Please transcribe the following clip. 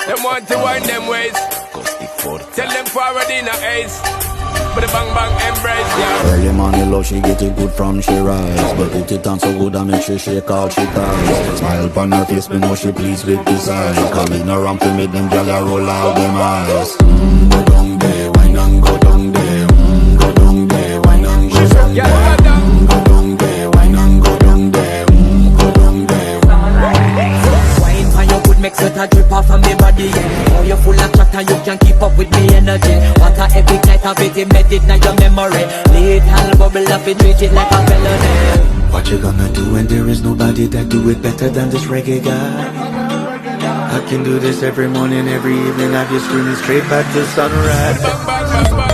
Them want to wind them ways. Tell them forward in a ace. But the bang bang embrace, yeah. Early morning love, she get it good from she rise. But put it on so good I make she shake all she ties. Smile upon her face, me know she pleased with this eyes. Coming around to make them gyal roll out them eyes. Go down there, wine and go down there. Go down there, wine and go down there. Go down there, wine and go down there. Go down there. Wine for your good make sweat a drip off of me body, yeah. Oh, you full of chat and you can keep up with me energy. What a epic night of it, embedded in your memory. Little bubble up it, treat it like a felony. What you gonna do when there is nobody that do it better than this reggae guy? I can do this every morning, every evening. Have you screaming straight back to sunrise. Bang bang bang bang.